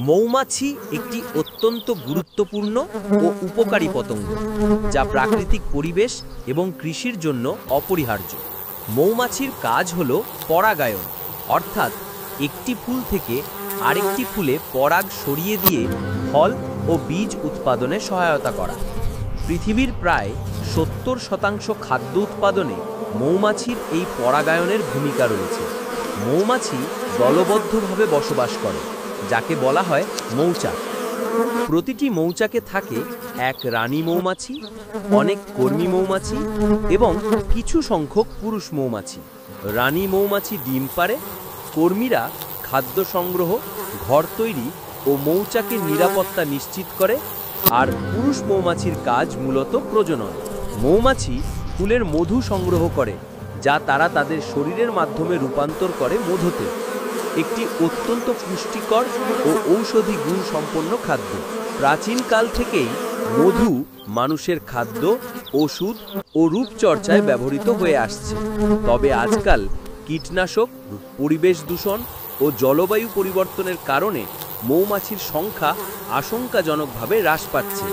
মৌমাছি একটি অত্যন্ত গুরুত্বপূর্ণ ও উপকারী পতঙ্গ, যা প্রাকৃতিক পরিবেশ এবং কৃষির জন্য অপরিহার্য। মৌমাছির কাজ হলো পরাগায়ন, অর্থাৎ একটি ফুল থেকে আরেকটি ফুলে পরাগ সরিয়ে দিয়ে ফল ও বীজ উৎপাদনে সহায়তা করা। পৃথিবীর প্রায় 70% খাদ্য উৎপাদনে মৌমাছির এই পরাগায়নের ভূমিকা রয়েছে। মৌমাছি দলবদ্ধভাবে বসবাস করে, যাকে বলা হয় মৌচাক। প্রতিটি মৌচাকে থাকে এক রানী মৌমাছি, অনেক কর্মী মৌমাছি এবং কিছু সংখ্যক পুরুষ মৌমাছি। রানী মৌমাছি ডিম পাড়ে, কর্মীরা খাদ্য সংগ্রহ, ঘর তৈরি ও মৌচাকের নিরাপত্তা নিশ্চিত করে, আর পুরুষ মৌমাছির কাজ মূলত প্রজনন। মৌমাছি ফুলের মধু সংগ্রহ করে, যা তারা তাদের শরীরের মাধ্যমে রূপান্তর করে মধুতে, একটি অত্যন্ত পুষ্টিকর ও ঔষধি গুণ সম্পন্ন খাদ্য। প্রাচীনকাল থেকেই মধু মানুষের খাদ্য, ওষুধ ও রূপচর্চায় ব্যবহৃত হয়ে আসছে। তবে আজকাল কীটনাশক, পরিবেশ দূষণ ও জলবায়ু পরিবর্তনের কারণে মৌমাছির সংখ্যা আশঙ্কাজনকভাবে হ্রাস পাচ্ছে,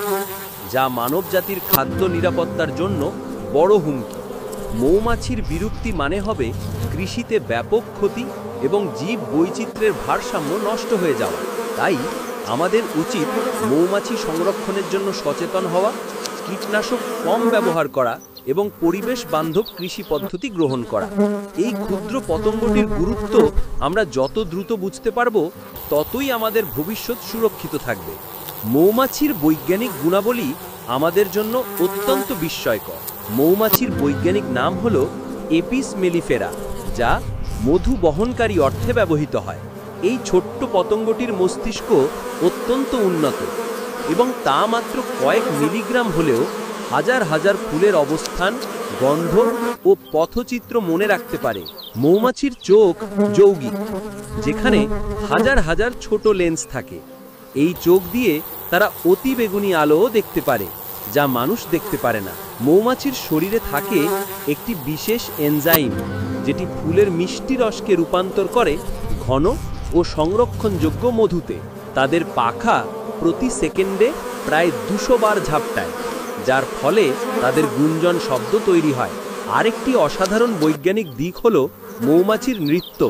যা মানবজাতির খাদ্য নিরাপত্তার জন্য বড় হুমকি। মৌমাছির বিলুপ্তি মানে হবে কৃষিতে ব্যাপক ক্ষতি এবং জীব বৈচিত্র্যের ভারসাম্য নষ্ট হয়ে যাওয়া। তাই আমাদের উচিত মৌমাছি সংরক্ষণের জন্য সচেতন হওয়া, কীটনাশক কম ব্যবহার করা এবং পরিবেশ বান্ধব কৃষি পদ্ধতি গ্রহণ করা। এই ক্ষুদ্র পতঙ্গটির গুরুত্ব আমরা যত দ্রুত বুঝতে পারব, ততই আমাদের ভবিষ্যৎ সুরক্ষিত থাকবে। মৌমাছির বৈজ্ঞানিক গুণাবলী আমাদের জন্য অত্যন্ত বিস্ময়কর। মৌমাছির বৈজ্ঞানিক নাম হল এপিস মেলিফেরা, যা মধু বহনকারী অর্থে ব্যবহৃত হয়। এই ছোট্ট পতঙ্গটির মস্তিষ্ক অত্যন্ত উন্নত এবং তা মাত্র কয়েক মিলিগ্রাম হলেও হাজার হাজার ফুলের অবস্থান, গন্ধ ও পথচিত্র মনে রাখতে পারে। মৌমাছির চোখ যৌগিক, যেখানে হাজার হাজার ছোট লেন্স থাকে। এই চোখ দিয়ে তারা অতি বেগুনি আলোও দেখতে পারে, যা মানুষ দেখতে পারে না। মৌমাছির শরীরে থাকে একটি বিশেষ এনজাইম, যেটি ফুলের মিষ্টি রসকে রূপান্তর করে ঘন ও সংরক্ষণযোগ্য মধুতে। তাদের পাখা প্রতি সেকেন্ডে প্রায় 200 বার ঝাপটায়, যার ফলে তাদের গুঞ্জন শব্দ তৈরি হয়। আরেকটি অসাধারণ বৈজ্ঞানিক দিক হল মৌমাছির নৃত্য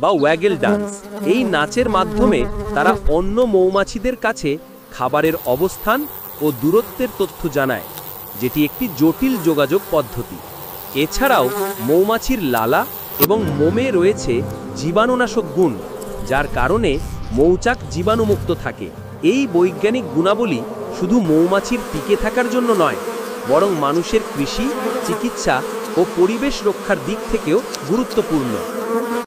বা ওয়াগেল ডান্স। এই নাচের মাধ্যমে তারা অন্য মৌমাছিদের কাছে খাবারের অবস্থান ও দূরত্বের তথ্য জানায়, যেটি একটি জটিল যোগাযোগ পদ্ধতি। এছাড়াও মৌমাছির লালা এবং মোমে রয়েছে জীবাণুনাশক গুণ, যার কারণে মৌচাক জীবাণুমুক্ত থাকে। এই বৈজ্ঞানিক গুণাবলী শুধু মৌমাছির টিকে থাকার জন্য নয়, বরং মানুষের কৃষি, চিকিৎসা ও পরিবেশ রক্ষার দিক থেকেও গুরুত্বপূর্ণ।